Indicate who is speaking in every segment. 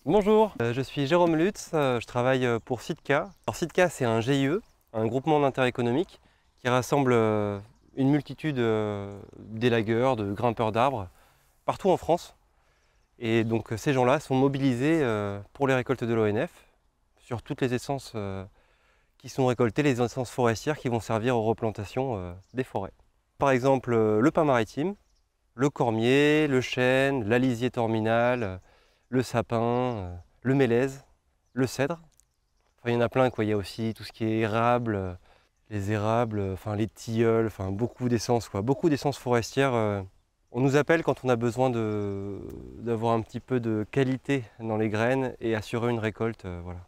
Speaker 1: Bonjour, je suis Jérôme Lutz, je travaille pour Sitka. Alors Sitka, c'est un GIE, un groupement d'intérêt économique qui rassemble une multitude d'élagueurs, de grimpeurs d'arbres partout en France. Et donc ces gens-là sont mobilisés pour les récoltes de l'ONF sur toutes les essences qui sont récoltées, les essences forestières qui vont servir aux replantations des forêts. Par exemple le pin maritime, le cormier, le chêne, l'alisier terminal, le sapin, le mélèze, le cèdre. Enfin, il y en a plein, quoi. Il y a aussi tout ce qui est érable, les érables, enfin, les tilleuls, enfin, beaucoup d'essences, quoi. Beaucoup d'essences forestières. On nous appelle quand on a besoin d'avoir un petit peu de qualité dans les graines et assurer une récolte. Voilà.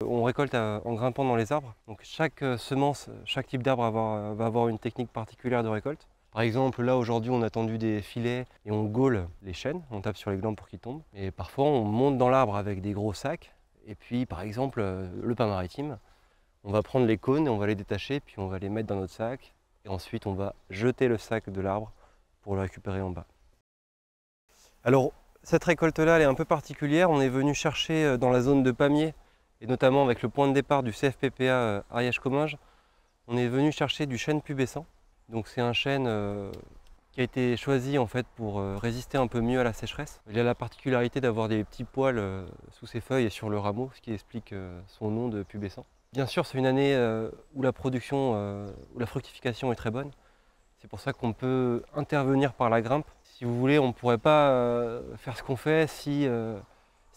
Speaker 1: On récolte en grimpant dans les arbres. Donc chaque semence, chaque type d'arbre va avoir une technique particulière de récolte. Par exemple, là aujourd'hui on a tendu des filets et on gaule les chênes, on tape sur les glands pour qu'ils tombent. Et parfois on monte dans l'arbre avec des gros sacs. Et puis par exemple le pin maritime, on va prendre les cônes et on va les détacher, puis on va les mettre dans notre sac. Et ensuite on va jeter le sac de l'arbre pour le récupérer en bas. Alors cette récolte-là elle est un peu particulière, on est venu chercher dans la zone de Pamiers, et notamment avec le point de départ du CFPPA Ariège-Comminges, on est venu chercher du chêne pubescent. Donc c'est un chêne qui a été choisi en fait pour résister un peu mieux à la sécheresse. Il a la particularité d'avoir des petits poils sous ses feuilles et sur le rameau, ce qui explique son nom de pubescent. Bien sûr, c'est une année où la production, où la fructification est très bonne. C'est pour ça qu'on peut intervenir par la grimpe. Si vous voulez, on ne pourrait pas faire ce qu'on fait si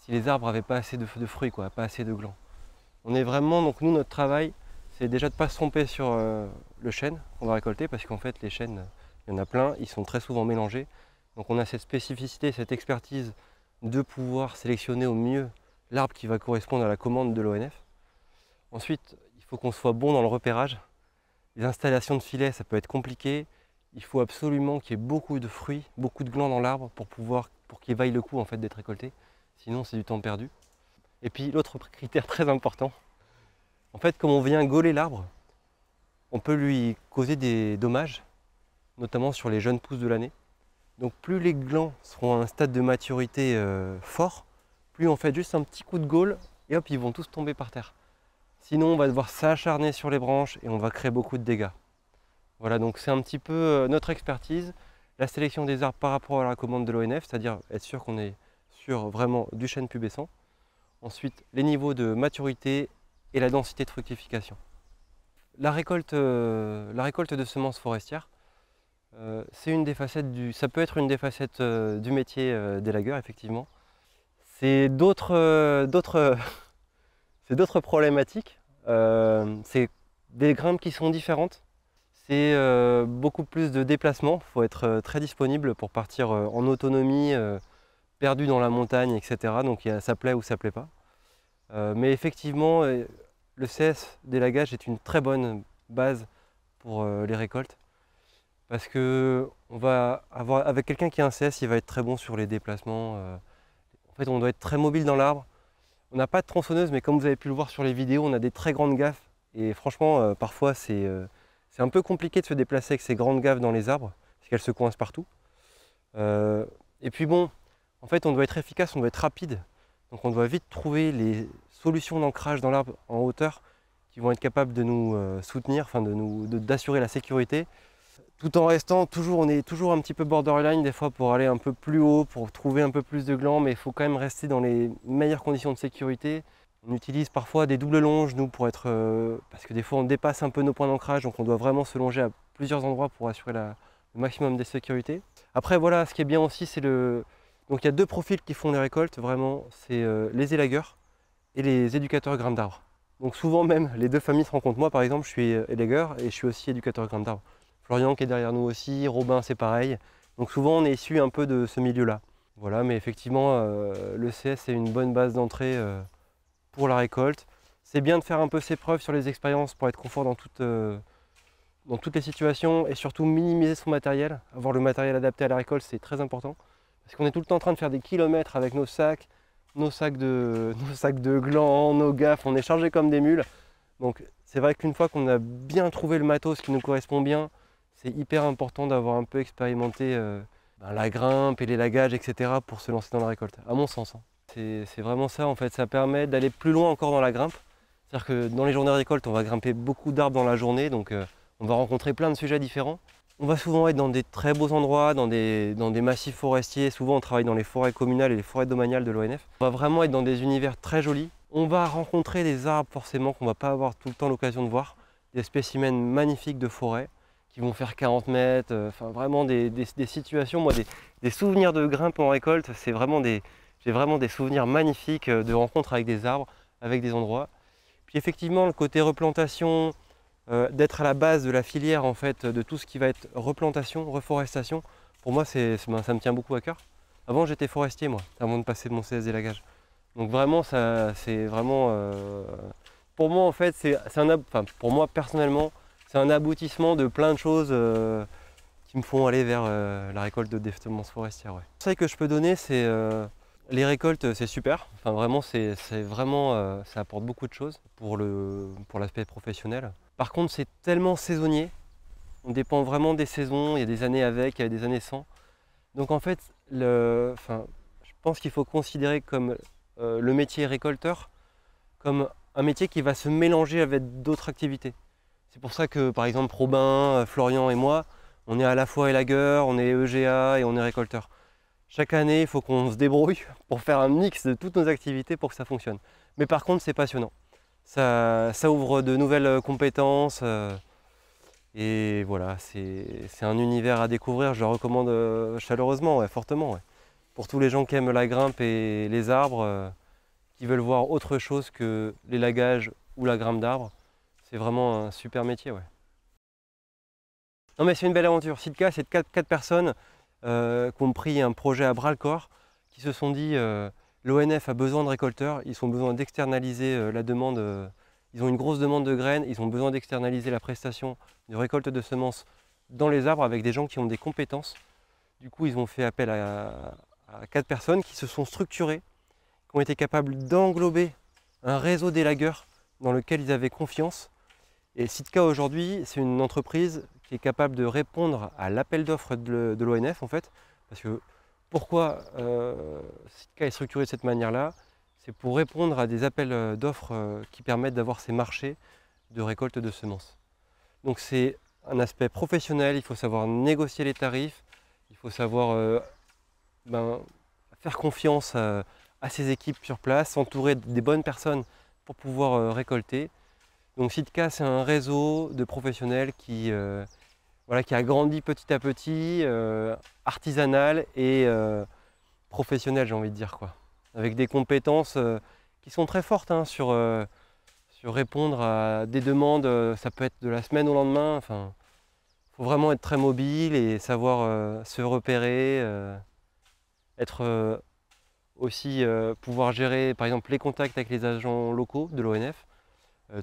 Speaker 1: les arbres n'avaient pas assez de fruits, quoi, pas assez de glands. On est vraiment, donc nous, notre travail, c'est déjà de ne pas se tromper sur le chêne qu'on va récolter, parce qu'en fait, les chênes, il y en a plein, ils sont très souvent mélangés. Donc on a cette spécificité, cette expertise de pouvoir sélectionner au mieux l'arbre qui va correspondre à la commande de l'ONF. Ensuite, il faut qu'on soit bon dans le repérage. Les installations de filets, ça peut être compliqué. Il faut absolument qu'il y ait beaucoup de fruits, beaucoup de glands dans l'arbre pour qu'il vaille le coup en fait, d'être récolté. Sinon, c'est du temps perdu. Et puis l'autre critère très important, en fait, comme on vient gauler l'arbre, on peut lui causer des dommages, notamment sur les jeunes pousses de l'année. Donc plus les glands seront à un stade de maturité fort, plus on fait juste un petit coup de gaule et hop, ils vont tous tomber par terre. Sinon, on va devoir s'acharner sur les branches et on va créer beaucoup de dégâts. Voilà, donc c'est un petit peu notre expertise, la sélection des arbres par rapport à la commande de l'ONF, c'est-à-dire être sûr qu'on est sur vraiment du chêne pubescent. Ensuite, les niveaux de maturité et la densité de fructification. La récolte de semences forestières, c'est une des facettes ça peut être une des facettes du métier d'élagueur, effectivement. C'est d'autres problématiques. C'est des grimpes qui sont différentes. C'est beaucoup plus de déplacements. Il faut être très disponible pour partir en autonomie, perdu dans la montagne, etc. Donc ça plaît ou ça plaît pas. Mais effectivement, le CS d'élagage est une très bonne base pour les récoltes. Parce que on va avoir, avec quelqu'un qui a un CS, il va être très bon sur les déplacements. En fait, on doit être très mobile dans l'arbre. On n'a pas de tronçonneuse, mais comme vous avez pu le voir sur les vidéos, on a des très grandes gaffes. Et franchement, parfois, c'est un peu compliqué de se déplacer avec ces grandes gaffes dans les arbres, parce qu'elles se coincent partout. Et puis bon, en fait, on doit être efficace, on doit être rapide. Donc on doit vite trouver les solutions d'ancrage dans l'arbre en hauteur qui vont être capables de nous soutenir, enfin d'assurer la sécurité, tout en restant toujours, on est toujours un petit peu borderline des fois pour aller un peu plus haut, pour trouver un peu plus de glands, mais il faut quand même rester dans les meilleures conditions de sécurité. On utilise parfois des doubles longes, nous, pour être, parce que des fois on dépasse un peu nos points d'ancrage, donc on doit vraiment se longer à plusieurs endroits pour assurer le maximum de sécurité. Après voilà, ce qui est bien aussi, c'est donc il y a deux profils qui font les récoltes, vraiment, c'est les élagueurs et les éducateurs grains d'arbres. Donc souvent même, les deux familles se rencontrent. Moi par exemple, je suis élagueur et je suis aussi éducateur grains d'arbres. Florian qui est derrière nous aussi, Robin c'est pareil. Donc souvent on est issu un peu de ce milieu-là. Voilà, mais effectivement, le CS c'est une bonne base d'entrée pour la récolte. C'est bien de faire un peu ses preuves sur les expériences pour être confort dans toutes les situations et surtout minimiser son matériel. Avoir le matériel adapté à la récolte, c'est très important. Parce qu'on est tout le temps en train de faire des kilomètres avec nos sacs de glands, nos gaffes, on est chargé comme des mules. Donc c'est vrai qu'une fois qu'on a bien trouvé le matos qui nous correspond bien, c'est hyper important d'avoir un peu expérimenté la grimpe et l'élagage, etc. pour se lancer dans la récolte, à mon sens. C'est vraiment ça en fait, ça permet d'aller plus loin encore dans la grimpe. C'est-à-dire que dans les journées de récolte, on va grimper beaucoup d'arbres dans la journée, donc on va rencontrer plein de sujets différents. On va souvent être dans des très beaux endroits, dans des massifs forestiers. Souvent on travaille dans les forêts communales et les forêts domaniales de l'ONF. On va vraiment être dans des univers très jolis. On va rencontrer des arbres forcément qu'on ne va pas avoir tout le temps l'occasion de voir. Des spécimens magnifiques de forêt qui vont faire 40 mètres. Enfin vraiment des situations, moi des souvenirs de grimpe en récolte, j'ai vraiment des souvenirs magnifiques de rencontres avec des arbres, avec des endroits. Puis effectivement le côté replantation, d'être à la base de la filière en fait, de tout ce qui va être replantation, reforestation, pour moi ça me tient beaucoup à cœur. Avant j'étais forestier moi, avant de passer mon CS d'élagage. Donc vraiment c'est vraiment pour moi en fait pour moi personnellement c'est un aboutissement de plein de choses qui me font aller vers la récolte de semences forestières. Ouais. Le conseil que je peux donner c'est les récoltes c'est super, enfin vraiment c'est vraiment ça apporte beaucoup de choses pour l'aspect professionnel. Par contre c'est tellement saisonnier, on dépend vraiment des saisons, il y a des années avec, il y a des années sans. Donc en fait je pense qu'il faut considérer comme le métier récolteur comme un métier qui va se mélanger avec d'autres activités. C'est pour ça que par exemple Robin, Florian et moi, on est à la fois élagueur, on est EGA et on est récolteur. Chaque année, il faut qu'on se débrouille pour faire un mix de toutes nos activités pour que ça fonctionne. Mais par contre, c'est passionnant. Ça ouvre de nouvelles compétences et voilà, c'est un univers à découvrir. Je le recommande chaleureusement, ouais, fortement. Ouais. Pour tous les gens qui aiment la grimpe et les arbres, qui veulent voir autre chose que l'élagage ou la grimpe d'arbres, c'est vraiment un super métier. Ouais. Non mais c'est une belle aventure. Sitka, c'est 4 personnes qui ont pris un projet à bras-le-corps, qui se sont dit l'ONF a besoin de récolteurs, ils ont besoin d'externaliser la demande, ils ont une grosse demande de graines, ils ont besoin d'externaliser la prestation de récolte de semences dans les arbres avec des gens qui ont des compétences. Du coup, ils ont fait appel à 4 personnes qui se sont structurées, qui ont été capables d'englober un réseau d'élagueurs dans lequel ils avaient confiance. Et Sitka aujourd'hui, c'est une entreprise qui est capable de répondre à l'appel d'offres de l'ONF en fait. Parce que pourquoi Sitka est structuré de cette manière-là? C'est pour répondre à des appels d'offres qui permettent d'avoir ces marchés de récolte de semences. Donc c'est un aspect professionnel, il faut savoir négocier les tarifs, il faut savoir faire confiance à ses équipes sur place, s'entourer des bonnes personnes pour pouvoir récolter. Donc Sitka, c'est un réseau de professionnels qui a grandi petit à petit, artisanal et professionnel, j'ai envie de dire, quoi. Avec des compétences qui sont très fortes hein, sur répondre à des demandes, ça peut être de la semaine au lendemain. Enfin, faut vraiment être très mobile et savoir se repérer, aussi pouvoir gérer par exemple les contacts avec les agents locaux de l'ONF.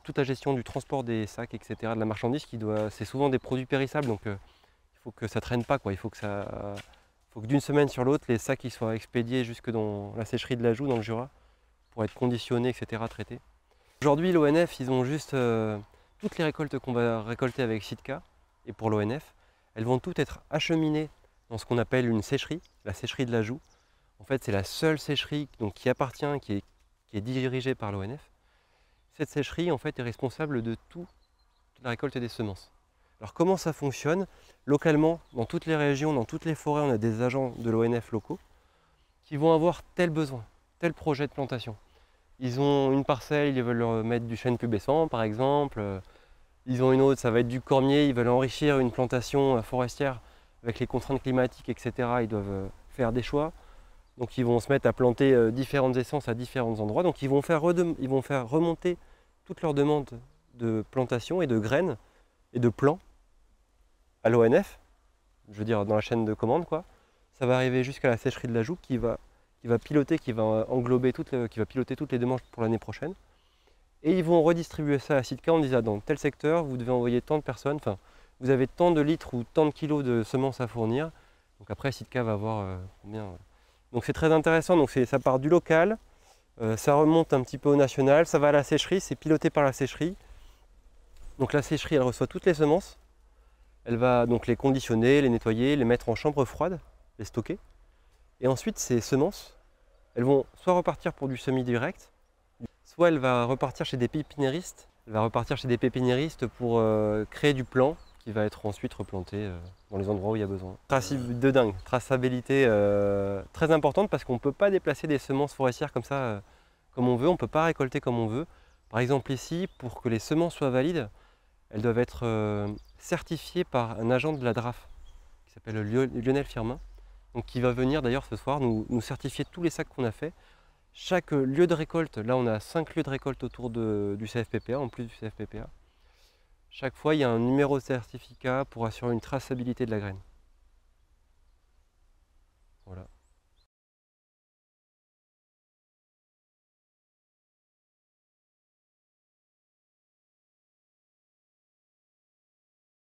Speaker 1: Toute la gestion du transport des sacs, etc., de la marchandise, c'est souvent des produits périssables, donc il faut que ça ne traîne pas, quoi. Il faut que d'une semaine sur l'autre, les sacs ils soient expédiés jusque dans la sécherie de l'Ajoux, dans le Jura, pour être conditionnés, etc., traités. Aujourd'hui, l'ONF, ils ont juste toutes les récoltes qu'on va récolter avec Sitka, et pour l'ONF, elles vont toutes être acheminées dans ce qu'on appelle une sécherie, la sécherie de l'Ajoux. En fait, c'est la seule sécherie donc, qui appartient, qui est dirigée par l'ONF. Cette sécherie en fait, est responsable de toute la récolte des semences. Alors comment ça fonctionne? Localement, dans toutes les régions, dans toutes les forêts, on a des agents de l'ONF locaux qui vont avoir tel besoin, tel projet de plantation. Ils ont une parcelle, ils veulent mettre du chêne pubescent par exemple. Ils ont une autre, ça va être du cormier, ils veulent enrichir une plantation forestière avec les contraintes climatiques, etc. Ils doivent faire des choix. Donc ils vont se mettre à planter différentes essences à différents endroits. Donc ils vont faire remonter toutes leurs demandes de plantation et de graines et de plants à l'ONF, je veux dire dans la chaîne de commande quoi. Ça va arriver jusqu'à la sécherie de l'Ajoux qui va piloter, qui va piloter toutes les demandes pour l'année prochaine. Et ils vont redistribuer ça à Sitka en disant dans tel secteur, vous devez envoyer tant de personnes, enfin vous avez tant de litres ou tant de kilos de semences à fournir. Donc après Sitka va avoir combien. Donc c'est très intéressant, donc ça part du local. Ça remonte un petit peu au national, ça va à la sécherie, c'est piloté par la sécherie. Donc la sécherie, elle reçoit toutes les semences. Elle va donc les conditionner, les nettoyer, les mettre en chambre froide, les stocker. Et ensuite, ces semences elles vont soit repartir pour du semis direct, soit elle va repartir chez des pépiniéristes. Elle va repartir chez des pépiniéristes pour créer du plant qui va être ensuite replanté dans les endroits où il y a besoin. Traçabilité de dingue, traçabilité très importante parce qu'on ne peut pas déplacer des semences forestières comme ça, comme on veut, on ne peut pas récolter comme on veut. Par exemple ici, pour que les semences soient valides, elles doivent être certifiées par un agent de la DRAF qui s'appelle Lionel Firmin, donc qui va venir d'ailleurs ce soir nous certifier tous les sacs qu'on a fait. Chaque lieu de récolte, là on a 5 lieux de récolte autour du CFPPA, en plus du CFPPA. Chaque fois il y a un numéro de certificat pour assurer une traçabilité de la graine. Voilà.